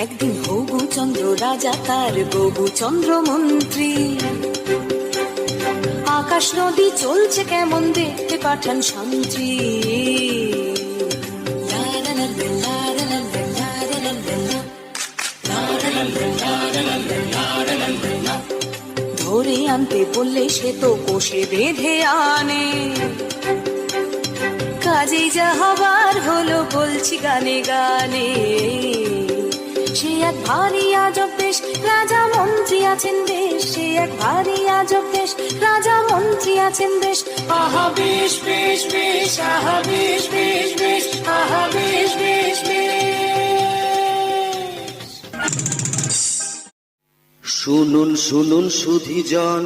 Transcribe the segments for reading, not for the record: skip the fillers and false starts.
একদিন হবু চন্দ্র রাজা তার গবু চন্দ্র মন্ত্রী, আকাশ নদী চলছে কেমন দেখতে পাঠান শান্তি। ধরে আনতে বললে সে তো কোষে বেঁধে আনে, কাজেই যা হবার হলো বলছি গানে গানে। সে এক ভারী আজব দেশ, রাজা মন্ত্রী আছেন বেশ, সে এক ভারী আজব দেশ, রাজা মন্ত্রী আছেন বেশ। আহা বেশ বেশ বেশ, আহা বেশ বেশ বেশ, আহা বেশ বেশ বেশ। শুনুন শুনুন সুধীজন,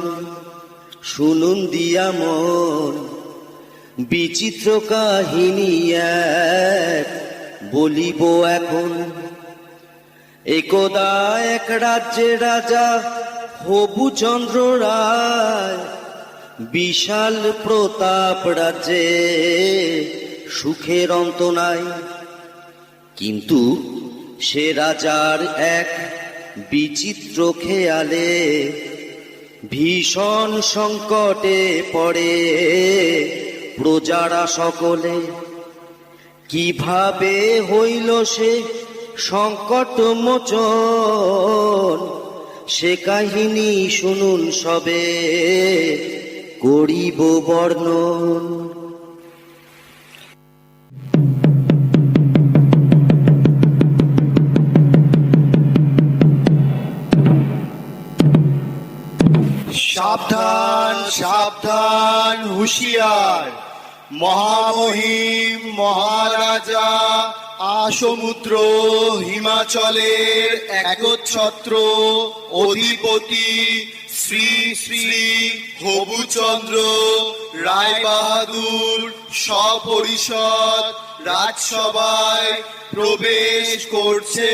শুনুন দিয়া মন, বিচিত্র কাহিনী এক বলিব এখন। একদা এক রাজ্যে রাজা হবু চন্দ্র রায়, বিশাল প্রতাপ রাজ্যে সুখের অন্ত নাই। কিন্তু সে রাজার এক বিচিত্র খেয়ালে ভীষণ সংকটে পড়ে প্রজারা সকলে। কিভাবে হইল সে সংকট মোচন, সে কাহিনী শুনুন সবে করিব বর্ণন। সাবধান সাবধান হুঁশিয়ার, মহামহিম মহারাজা আসমুদ্র হিমাচলের একচ্ছত্র অধিপতি শ্রী শ্রী হবুচন্দ্র রায় বাহাদুর সপরিষদ রাজসভায় প্রবেশ করছে।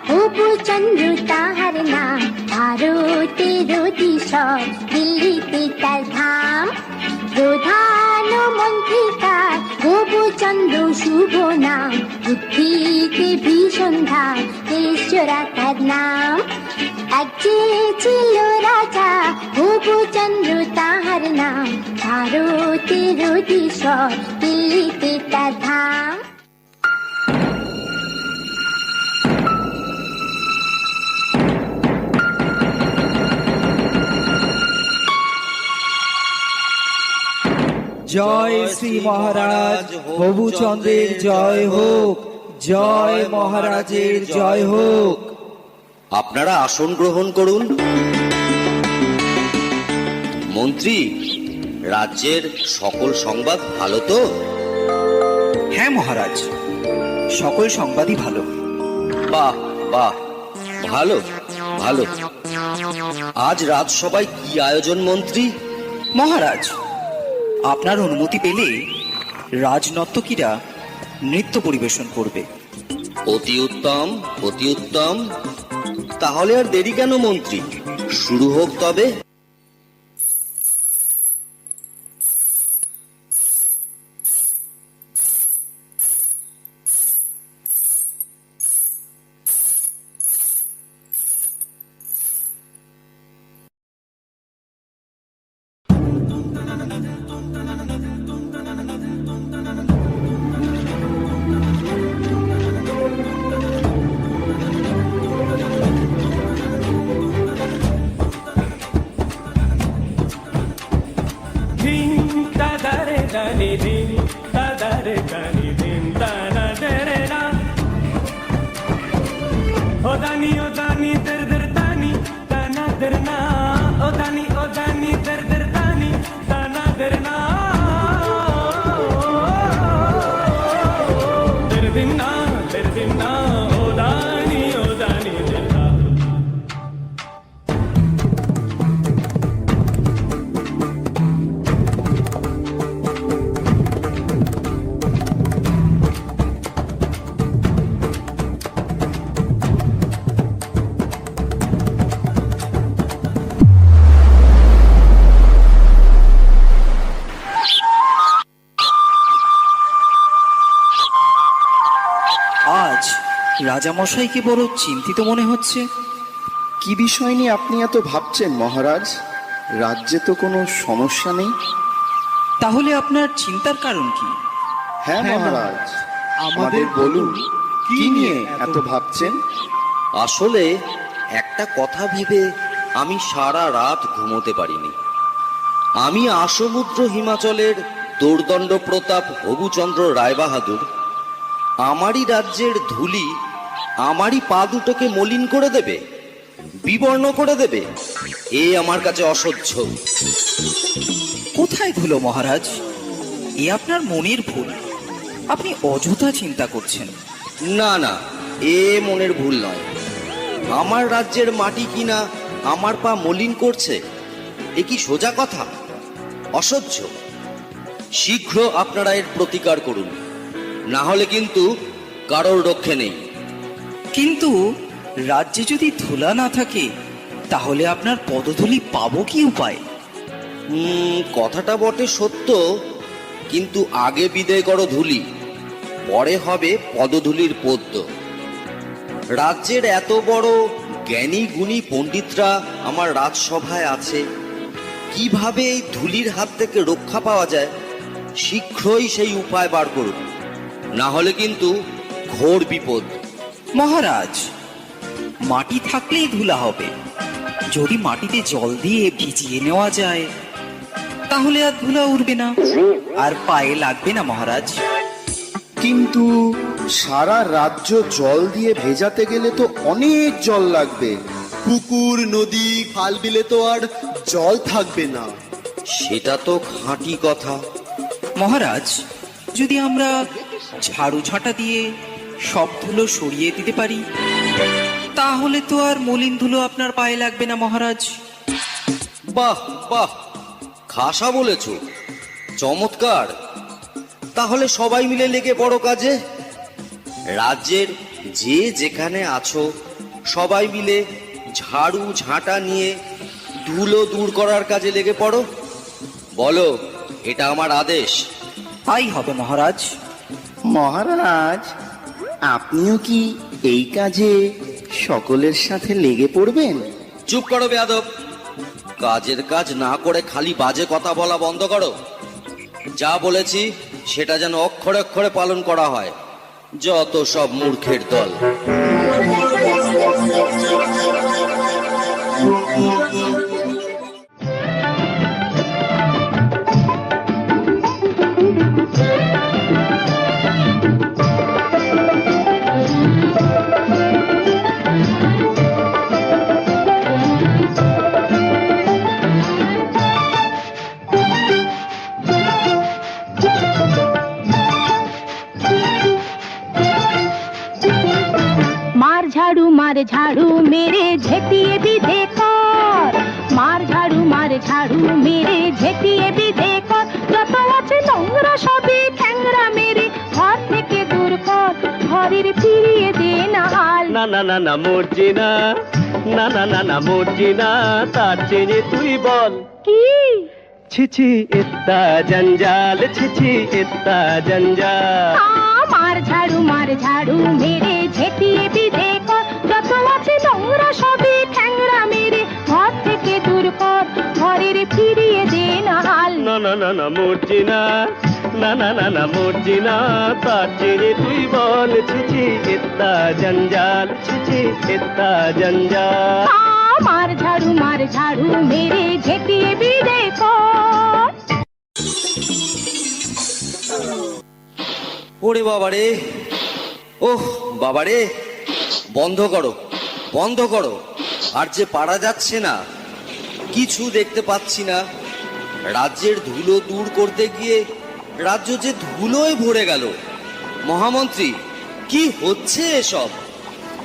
হবুচন্দ্র তাহার নাম, ভারতের দিশর দিল্লিতে তার ধাম। প্রধানমন্ত্রী তার হবুচন্দ্র শুভ নাম, বুদ্ধিতে ভীষণ ধাম, ঈশ্বরা তার নাম। এক যে ছিল রাজা হবুচন্দ্র তাহার নাম, ভারতের দিশর দিল্লিতে তার ধাম। জয় শ্রী মহারাজ হবুচন্দ্রের জয় হোক, জয় মহারাজের জয় হোক। আপনারা আসন গ্রহণ করুন। মন্ত্রী, রাজ্যের সকল সংবাদ ভালো তো? হ্যাঁ মহারাজ, সকল সংবাদই ভালো। বাহ বাহ, ভালো ভালো। আজ রাজসভায় কি আয়োজন মন্ত্রী? মহারাজ, আপনার অনুমতি পেলে রাজনর্তকীরা নৃত্য পরিবেশন করবে। অতি উত্তম, অতি উত্তম। তাহলে আর দেরি কেন মন্ত্রী, শুরু হোক তবে। রাজামশাইকে বড় চিন্তিত মনে হচ্ছে। কি বিষয় নিয়ে আপনি এত ভাবছেন মহারাজ? রাজ্যে তো কোনো সমস্যা নেই। তাহলে আপনার চিন্তার কারণ কি? হ্যাঁ মহারাজ, আমাদের বলুন, কি নিয়ে এত ভাবছেন? আসলে একটা কথা ভেবে আমি সারা রাত ঘুমোতে পারিনি। আমি আসমুদ্র হিমাচলের দোর্দণ্ড প্রতাপ হবুচন্দ্র রায়বাহাদুর আমারই রাজ্যের ধূলি আমারই পা দুটোকে মলিন করে দেবে, বিবর্ণ করে দেবে, এ আমার কাছে অসহ্য। কোথায় ধুলো মহারাজ? এ আপনার মনের ভুল। আপনি অযথা চিন্তা করছেন। না না, এ মনের ভুল নয়। আমার রাজ্যের মাটি কিনা আমার পা মলিন করছে, এ কি সোজা কথা? অসহ্য। শীঘ্র আপনারা এর প্রতিকার করুন, না হলে কিন্তু কারোর রক্ষে নেই। কিন্তু রাজ্যে যদি ধুলা না থাকে তাহলে আপনার পদধূলি পাবো কি উপায়? কথাটা বটে সত্য, কিন্তু আগে বিদায় করো ধুলি, পরে হবে পদধূলির পদ্য। রাজ্যের এত বড় জ্ঞানী গুণী পণ্ডিতরা আমার রাজসভায় আছে, কিভাবে এই ধুলির হাত থেকে রক্ষা পাওয়া যায় শীঘ্রই সেই উপায় বার করুন, না হলে কিন্তু ঘোর বিপদ। মহারাজ, মাটি থাকলেই ধুলা হবে। যদি মাটিতে জল দিয়ে ভিজিয়ে নেওয়া যায় তাহলে আর ধুলা উড়বে না, আর পায়ে লাগবে না মহারাজ। কিন্তু সারা রাজ্য জল দিয়ে ভেজাতে গেলে তো অনেক জল লাগবে। পুকুর, নদী, খাল বিলে তো আর জল থাকবে না। সেটা তো খাঁটি কথা। মহারাজ, যদি আমরা ঝাড়ু ঝাঁটা দিয়ে সব ধুলো সরিয়ে দিতে পারি তাহলে তো আর মলিন ধুলো আপনার পায়ে লাগবে না মহারাজ। বাহ বাহ, খাসা বলেছ, চমৎকার। তাহলে সবাই মিলে লেগে পড়ো কাজে। রাজ্যের যে যেখানে আছো সবাই মিলে ঝাড়ু ঝাঁটা নিয়ে ধুলো দূর করার কাজে লেগে পড়ো। বলো, এটা আমার আদেশ। তাই হবে মহারাজ। মহারাজ, আপনিও কি এই কাজে সকলের সাথে লেগে পড়বেন? চুপ করো বেয়াদব। কাজের কাজ না করে খালি বাজে কথা বলা বন্ধ করো। যা বলেছি সেটা যেন অক্ষরে অক্ষরে পালন করা হয়। যত সব মূর্খের দল। मार झाड़ू मेरे झेटिए भी देखो, मार झाड़ू मेरे झेटिए भी देखो, যত আছে নোংরা সবই ঠ্যাংরা মেরে ঘর থেকে দূর কর, ঘরের ফিরিয়ে দে না হাল। না না না না মরছি না, না না না না মরছি না, তার চেয়ে তুই বল কি? ছিছি ইত্তা জঞ্জাল, ছিছি ইত্তা জঞ্জাল। মার ঝাড়ু মেরে ঝেটিয়ে भी देखो, যত আছে নোংরা সবই ঠ্যাংরা মেরে ঘর থেকে দূর কর, ঘরের ফিরিয়ে দে না হাল। না না না না মরছি না, না না না না মরছি না, তার চেয়ে তুই বল ছিছি ইত্তা জঞ্জাল, ছিছি ইত্তা জঞ্জাল। মার ঝাড়ু মেরে ঝেটিয়ে भी देखो। ওরে বাবারে, ওহ বাবারে, বন্ধ করো বন্ধ করো। আর যে পারা যাচ্ছে না, কিছু দেখতে পাচ্ছি না। রাজ্যের ধুলো দূর করতে গিয়ে রাজ্য যে ধুলোয় ভরে গেল। মহামন্ত্রী, কি হচ্ছে এসব?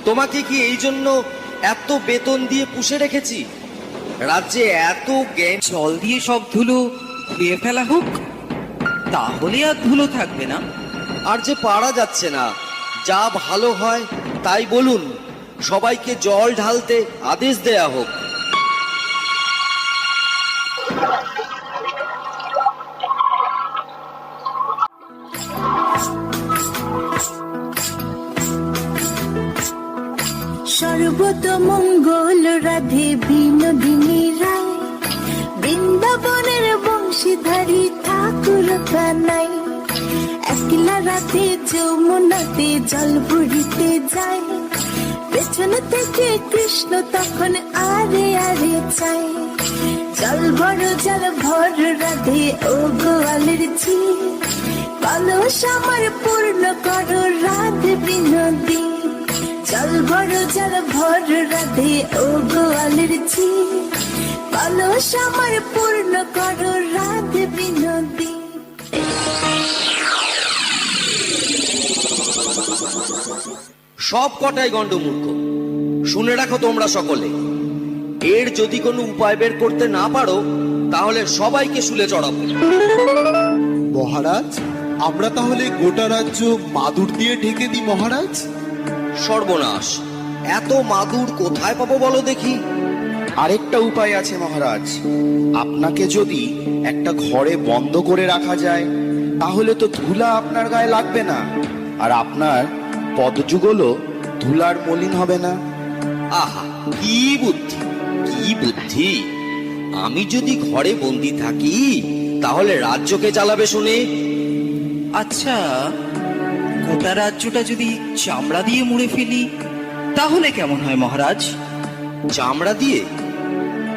তোমাকে কি এই জন্য এত বেতন দিয়ে পুষে রেখেছি? রাজ্যে এত জ্ঞান। জল দিয়ে সব ধুলো ধুয়ে ফেলা হোক, তাহলে আর ধুলো থাকবে না। আর যে পারা যাচ্ছে না, যা ভালো হয় তাই বলুন। সবাইকে জল ঢালতে আদেশ দেয়া হোক। সর্বত মঙ্গল রাধে বিনোদিনী রায়, বৃন্দাবনের বংশীধারী ঠাকুর কানাই, একলা রাতে যমুনাতে জল ভরিতে যায়, পেছন থেকে কৃষ্ণ তখন আরে আরে চায়, জল ভর রাধে ও গোয়ালের ঝি, কলস আমার পূর্ণ করো রাধে বিনোদী, জল ভর রাধে ও গোয়ালের ঝি, কলস আমার পূর্ণ করো রাধে বিনোদী। সব কটাই গন্ডমূর্খ। শুনে রাখো তোমরা সকলে, এর যদি কোনো উপায় বের করতে না পারো তাহলে সবাইকে শুলে চড়াবো। মহারাজ, আমরা তাহলে গোটা রাজ্য মাদুর দিয়ে ঢেকে দিই মহারাজ। সর্বনাশ, এত মাদুর কোথায় পাবো বলো দেখি? আরেকটা উপায় আছে মহারাজ, আপনাকে যদি একটা ঘরে বন্ধ করে রাখা যায় তাহলে তো ধুলা আপনার গায়ে লাগবে না, আর আপনার পদযুগলও ধুলার মলিন হবে না। আহা, কি বুদ্ধি, কি বুদ্ধি! আমি যদি ঘরে বন্দি থাকি তাহলে রাজ্যকে চালাবে শুনে? আচ্ছা, গোটা রাজ্যটা যদি চামড়া দিয়ে মুড়ে ফেলি তাহলে কেমন হয় মহারাজ? চামড়া দিয়ে?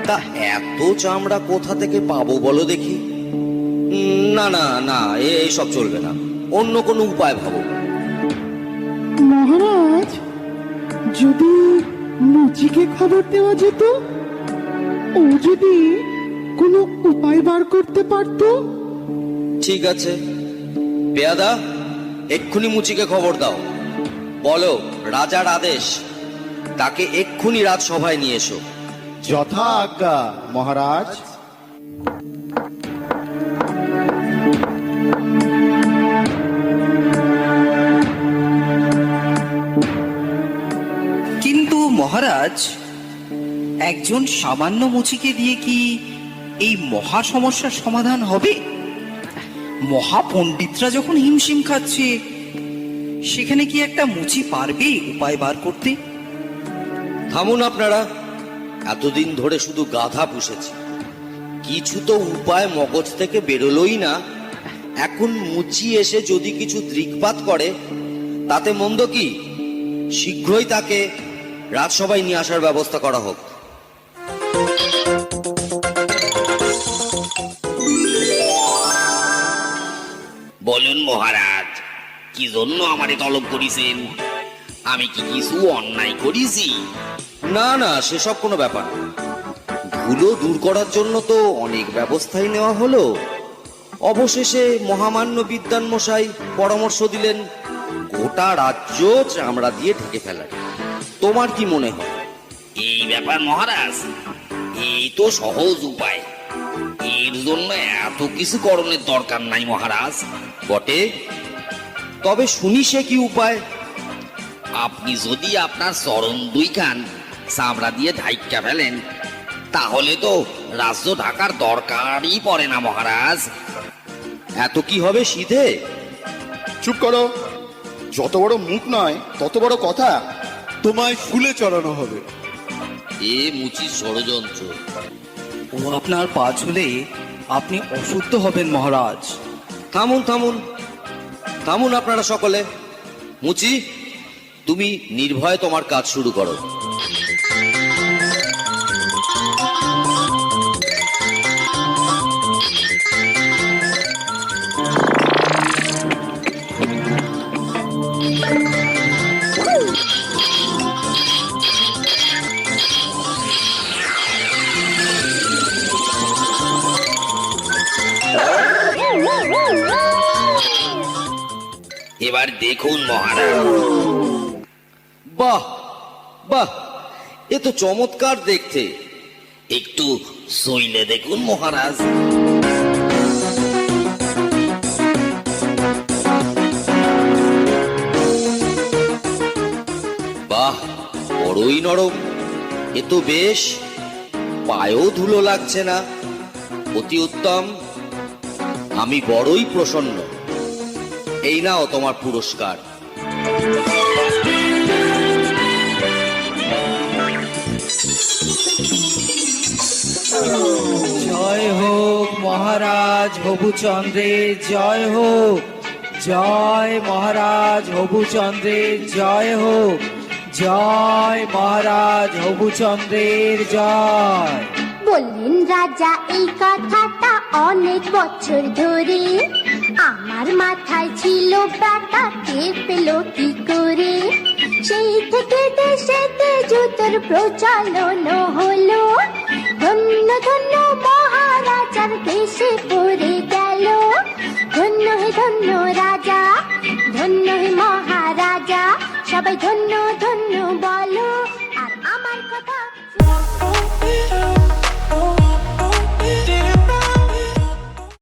তা এত চামড়া কোথা থেকে পাবো বলো দেখি? না না না, এইসব চলবে না, অন্য কোনো উপায় ভাবো। মহারাজ, যদি মুচিকে খবর দেওয়া যেত, ও যদি কোনো উপায় বার করতে পারতো। ঠিক আছে, পেয়াদা, এক্ষুনি মুচিকে খবর দাও, বলো রাজার আদেশ, তাকে এক্ষুনি রাজসভায় নিয়ে এসো। যথা আজ্ঞা মহারাজ। কিন্তু মহারাজ, একজন সামান্য মুচিকে দিয়ে কি এই মহা সমস্যার সমাধান হবে? মহাপণ্ডিতরা যখন হিমশিম খাচ্ছে, সেখানে কি একটা মুচি পারবে উপায় বার করতে? থামুন আপনারা, এতদিন ধরে শুধু গাধা পুষেছি, কিছু তো উপায় মগজ থেকে বেরোলোই না। এখন মুচি এসে যদি কিছু দৃকপাত করে তাতে মন্দ কি? শীঘ্রই তাকে রাজসভায় নিয়ে আসার ব্যবস্থা করা হোক। বলুন মহারাজ, কি জন্য আমারে তলব করিছেন? আমি কি কিছু অন্যায় করেছি? না না, সেসব কোনো ব্যাপার না। ধুলো দূর করার জন্য তো অনেক ব্যবস্থাই নেওয়া হলো, অবশেষে মহামান্য বিদ্বান মশাই পরামর্শ দিলেন গোটা রাজ্য চামড়া দিয়ে ঢেকে ফেলার। তোমার কি মনে হয়? এই ব্যাপার মহারাজ, এই তো সহজ উপায়, এর জন্য এত কিছু করণের দরকার নাই মহারাজ। বটে, তবে শুনি সে কি উপায়? আপনি যদি আপনার চরণ দুইখান চামড়া দিয়ে ঢাইকা ফেলেন তাহলে তো রাজ্য ঢাকার দরকারই পড়ে না মহারাজ। এত কি হবে সিধে? চুপ করো, যত বড় মুখ নয় তত বড় কথা। তোমায় ফুলে চড়ানো হবে। এ মুচির ষড়যন্ত্র। ও আপনার পা ছুলে আপনি অশুদ্ধ হবেন মহারাজ। থামুন থামুন থামুন আপনারা সকলে। মুচি, তুমি নির্ভয়ে তোমার কাজ শুরু করো। এবার দেখুন মহারাজ। বাহ বাহ, এ তো চমৎকার দেখতে। একটু সইলে দেখুন মহারাজ। বাহ, বড়ই নরম। এ তো বেশ, পায়েও ধুলো লাগছে না। অতি উত্তম, আমি বড়ই প্রসন্ন। এই নাও তোমার পুরস্কার। মহারাজ হবুচন্দ্রের জয় হোক, জয় মহারাজ হবুচন্দ্রের জয় হোক, জয় মহারাজ হবুচন্দ্রের জয়। বললেন রাজা এই কথাটা অনেক বছর ধরে, আমার মাথায় ছিল ব্যাটা কে পেল কি করে। সেই থেকে দেশেতে জুতোর প্রচলন হলো, ধন্য ধন্য মহারাজার দেশে পড়ে গেল। ধন্য হে রাজা, ধন্য হে মহারাজা, সবাই ধন্য ধন্য